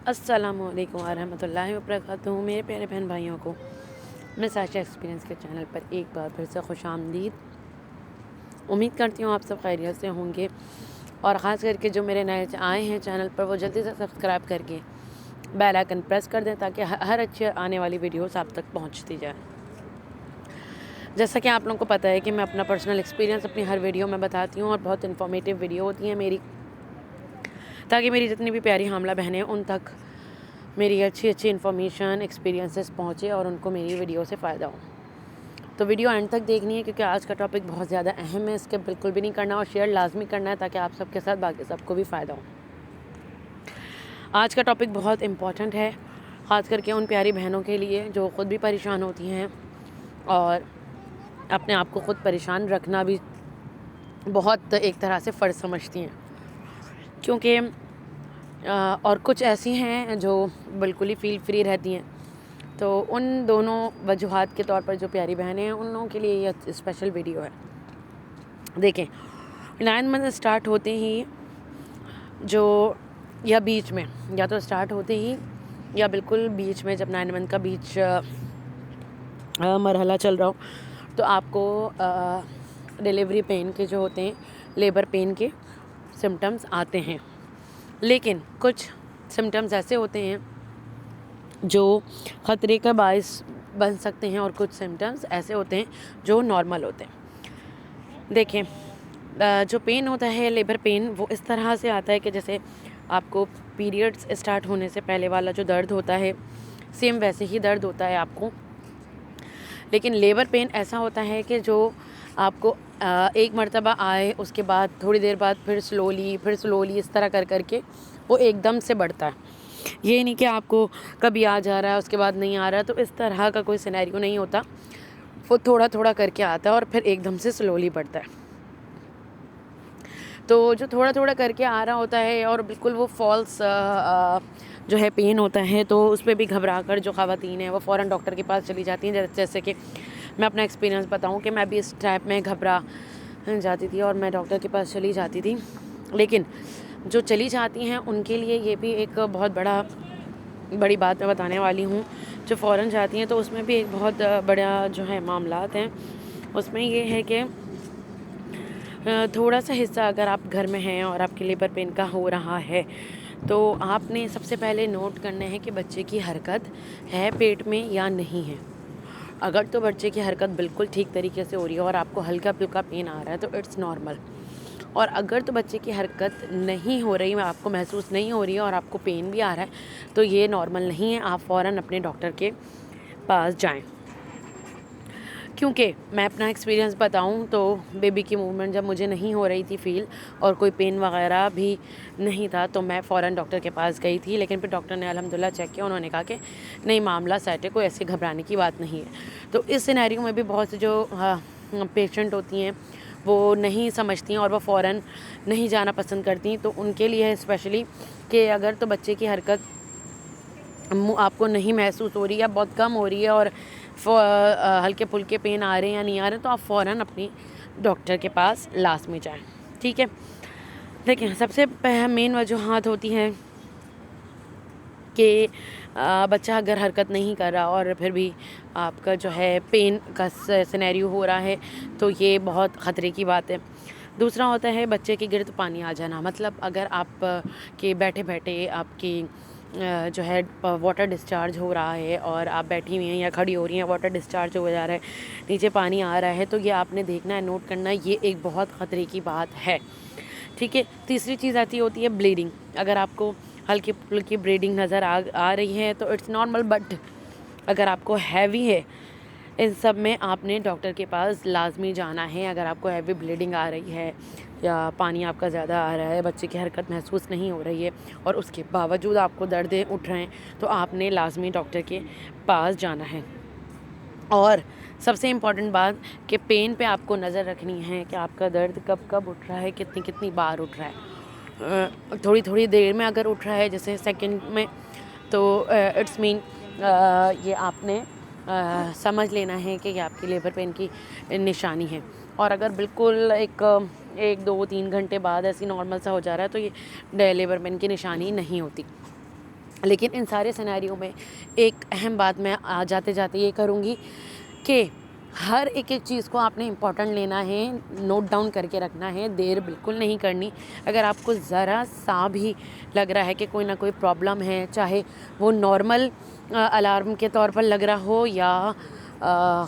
السلام علیکم ورحمۃ اللہ وبرکاتہ. میرے پیارے بہن بھائیوں کو میں ساشا ایکسپیرینس کے چینل پر ایک بار پھر سے خوش آمدید. امید کرتی ہوں آپ سب خیریت سے ہوں گے، اور خاص کر کے جو میرے نئے آئے ہیں چینل پر وہ جلدی سے سبسکرائب کر کے بیل آئکن پریس کر دیں تاکہ ہر اچھی آنے والی ویڈیوز آپ تک پہنچتی جائے. جیسا کہ آپ لوگوں کو پتہ ہے کہ میں اپنا پرسنل ایکسپیرینس اپنی ہر ویڈیو میں بتاتی ہوں، اور بہت انفارمیٹیو ویڈیو ہوتی ہیں میری، تاکہ میری جتنی بھی پیاری حاملہ بہنیں ان تک میری اچھی انفارمیشن ایکسپیرینسز پہنچے اور ان کو میری ویڈیو سے فائدہ ہو. تو ویڈیو اینڈ تک دیکھنی ہے کیونکہ آج کا ٹاپک بہت زیادہ اہم ہے. اس کے بالکل بھی نہیں کرنا اور شیئر لازمی کرنا ہے تاکہ آپ سب کے ساتھ باقی سب کو بھی فائدہ ہو. آج کا ٹاپک بہت امپورٹنٹ ہے، خاص کر کے ان پیاری بہنوں کے لیے جو خود بھی پریشان ہوتی ہیں اور اپنے آپ کو خود پریشان رکھنا بھی بہت ایک طرح سے فرض سمجھتی ہیں. کیونکہ اور کچھ ایسی ہیں جو بالکل ہی فیل فری رہتی ہیں. تو ان دونوں وجوہات کے طور پر جو پیاری بہنیں ہیں ان لوگوں کے لیے یہ اسپیشل ویڈیو ہے. دیکھیں، 9 منتھ اسٹارٹ ہوتے ہی جو یا بیچ میں یا تو اسٹارٹ ہوتے ہی یا بالکل بیچ میں، جب 9 منتھ کا بیچ مرحلہ چل رہا ہو، تو آپ کو ڈیلیوری پین کے جو ہوتے ہیں، لیبر پین کے سمٹمز آتے ہیں. لیکن کچھ سمٹمز ایسے ہوتے ہیں جو خطرے کا باعث بن سکتے ہیں اور کچھ سمٹمز ایسے ہوتے ہیں جو نارمل ہوتے ہیں. دیکھیں، جو پین ہوتا ہے لیبر پین، وہ اس طرح سے آتا ہے کہ جیسے آپ کو پیریڈز اسٹارٹ ہونے سے پہلے والا جو درد ہوتا ہے سیم ویسے ہی درد ہوتا ہے آپ کو. لیکن لیبر پین ایسا ہوتا ہے کہ جو آپ کو ایک مرتبہ آئے، اس کے بعد تھوڑی دیر بعد پھر سلولی اس طرح کر کے وہ ایک دم سے بڑھتا ہے. یہ نہیں کہ آپ کو کبھی آ جا رہا ہے اس کے بعد نہیں آ رہا ہے، تو اس طرح کا کوئی سینیریو نہیں ہوتا. وہ تھوڑا تھوڑا کر کے آتا ہے اور پھر ایک دم سے سلولی بڑھتا ہے. تو جو تھوڑا تھوڑا کر کے آ رہا ہوتا ہے اور بالکل وہ فالس جو ہے پین ہوتا ہے، تو اس پہ بھی گھبرا کر جو خواتین ہیں وہ فوراً ڈاکٹر کے پاس چلی جاتی ہیں. جیسے کہ میں اپنا ایکسپیرینس بتاؤں کہ میں بھی اس ٹائپ میں گھبرا جاتی تھی اور میں ڈاکٹر کے پاس چلی جاتی تھی. لیکن جو چلی جاتی ہیں ان کے لیے یہ بھی ایک بہت بڑی بات میں بتانے والی ہوں. جو فوراً جاتی ہیں تو اس میں بھی ایک بہت بڑا جو ہے معاملات ہیں. اس میں یہ ہے کہ تھوڑا سا حصہ اگر آپ گھر میں ہیں اور آپ کے لیبر پین کا ہو رہا ہے، تو آپ نے سب سے پہلے نوٹ کرنا ہے کہ بچے کی حرکت ہے پیٹ میں یا نہیں ہے. اگر تو بچے کی حرکت بالکل ٹھیک طریقے سے ہو رہی ہے اور آپ کو ہلکا پھلکا پین آ رہا ہے تو اٹس نارمل. اور اگر تو بچے کی حرکت نہیں ہو رہی، آپ کو محسوس نہیں ہو رہی ہے اور آپ کو پین بھی آ رہا ہے، تو یہ نارمل نہیں ہے. آپ فوراً اپنے ڈاکٹر کے پاس جائیں. کیونکہ میں اپنا ایکسپیرینس بتاؤں تو بیبی کی موومنٹ جب مجھے نہیں ہو رہی تھی فیل اور کوئی پین وغیرہ بھی نہیں تھا، تو میں فوراً ڈاکٹر کے پاس گئی تھی. لیکن پھر ڈاکٹر نے الحمدللہ چیک کیا، انہوں نے کہا کہ نہیں، معاملہ سیٹ ہے، کوئی ایسے گھبرانے کی بات نہیں ہے. تو اس سینیریو میں بھی بہت سے جو پیشنٹ ہوتی ہیں وہ نہیں سمجھتی ہیں اور وہ فوراً نہیں جانا پسند کرتی. تو ان کے لیے ہے اسپیشلی کہ اگر تو بچے کی حرکت آپ کو نہیں محسوس ہو رہی ہے یا بہت کم ہو رہی ہے اور ہلکے پھلکے پین آ رہے ہیں یا نہیں آ رہے ہیں، تو آپ فوراً اپنی ڈاکٹر کے پاس لازمی جائیں. ٹھیک ہے. دیکھیں، سب سے مین وجوہات ہوتی ہیں کہ بچہ اگر حرکت نہیں کر رہا اور پھر بھی آپ کا جو ہے پین کا سینیریو ہو رہا ہے، تو یہ بہت خطرے کی بات ہے. دوسرا ہوتا ہے بچے کے گرد پانی آ جانا. مطلب اگر آپ کے بیٹھے بیٹھے آپ کی جو ہے واٹر ڈسچارج ہو رہا ہے اور آپ بیٹھی ہوئی ہیں یا کھڑی ہو رہی ہیں، واٹر ڈسچارج ہو جا رہا ہے، نیچے پانی آ رہا ہے، تو یہ آپ نے دیکھنا ہے، نوٹ کرنا ہے. یہ ایک بہت خطرے کی بات ہے. ٹھیک ہے. تیسری چیز آتی ہوتی ہے بلیڈنگ. اگر آپ کو ہلکی پھلکی بلیڈنگ نظر آ رہی ہے تو اٹس نارمل، بٹ اگر آپ کو ہیوی ہے، ان سب میں آپ نے ڈاکٹر کے پاس لازمی جانا ہے. اگر آپ کو ہیوی بلیڈنگ آ رہی ہے یا پانی آپ کا زیادہ آ رہا ہے، بچے کی حرکت محسوس نہیں ہو رہی ہے اور اس کے باوجود آپ کو درد اٹھ رہے ہیں، تو آپ نے لازمی ڈاکٹر کے پاس جانا ہے. اور سب سے امپورٹنٹ بات کہ پین پہ آپ کو نظر رکھنی ہے کہ آپ کا درد کب کب اٹھ رہا ہے، کتنی بار اٹھ رہا ہے. تھوڑی دیر میں اگر اٹھ رہا ہے، جیسے سیکنڈ میں، تو اٹس مین یہ آپ نے سمجھ لینا ہے کہ یہ آپ کی لیبر پین کی نشانی ہے. اور اگر بالکل ایک 2 3 گھنٹے بعد ایسی نارمل سا ہو جا رہا ہے، تو یہ لیبر پین کی نشانی نہیں ہوتی. لیکن ان سارے سینیریو میں ایک اہم بات میں جاتے جاتے یہ کروں گی کہ ہر ایک چیز کو آپ نے امپورٹنٹ لینا ہے، نوٹ ڈاؤن کر کے رکھنا ہے، دیر بالکل نہیں کرنی۔ اگر آپ کو ذرا سا بھی لگ رہا ہے کہ کوئی نہ کوئی پرابلم ہے، چاہے وہ نارمل الارم کے طور پر لگ رہا ہو یا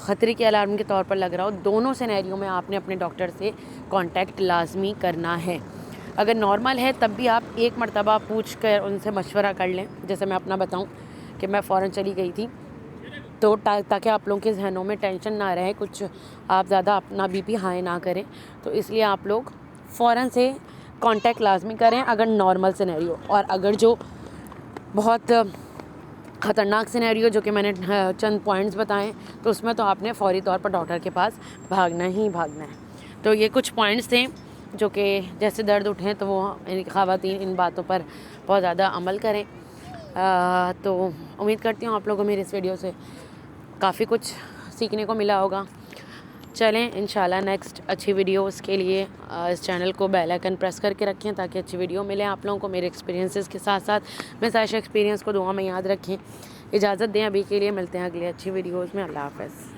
خطرے کے الارم کے طور پر لگ رہا ہو، دونوں سینیریو میں آپ نے اپنے ڈاکٹر سے کانٹیکٹ لازمی کرنا ہے۔ اگر نارمل ہے تب بھی آپ ایک مرتبہ پوچھ کر ان سے مشورہ کر لیں۔ جیسے میں اپنا بتاؤں کہ میں فوراً چلی گئی تھی، تو تاکہ آپ لوگوں کے ذہنوں میں ٹینشن نہ رہے، کچھ آپ زیادہ اپنا بی پی ہائی نہ کریں، تو اس لیے آپ لوگ فوراً سے کانٹیکٹ لازمی کریں اگر نارمل سینیریو۔ اور اگر جو بہت خطرناک سینیریو جو کہ میں نے چند پوائنٹس بتائیں، تو اس میں تو آپ نے فوری طور پر ڈاکٹر کے پاس بھاگنا ہی بھاگنا ہے۔ تو یہ کچھ پوائنٹس تھے جو کہ جیسے درد اٹھیں تو وہ خواتین ان باتوں پر بہت زیادہ عمل کریں۔ تو امید کرتی ہوں آپ لوگوں کو میری اس ویڈیو سے کافی کچھ سیکھنے کو ملا ہوگا۔ چلیں انشاءاللہ نیکسٹ اچھی ویڈیوز کے لیے اس چینل کو بیل آئیکن پریس کر کے رکھیں تاکہ اچھی ویڈیو ملے آپ لوگوں کو میرے ایکسپیرینسز کے ساتھ ساتھ۔ میں سائشہ ایکسپیرینس کو دعا میں یاد رکھیں۔ اجازت دیں ابھی کے لیے، ملتے ہیں اگلی اچھی ویڈیوز میں۔ اللہ حافظ۔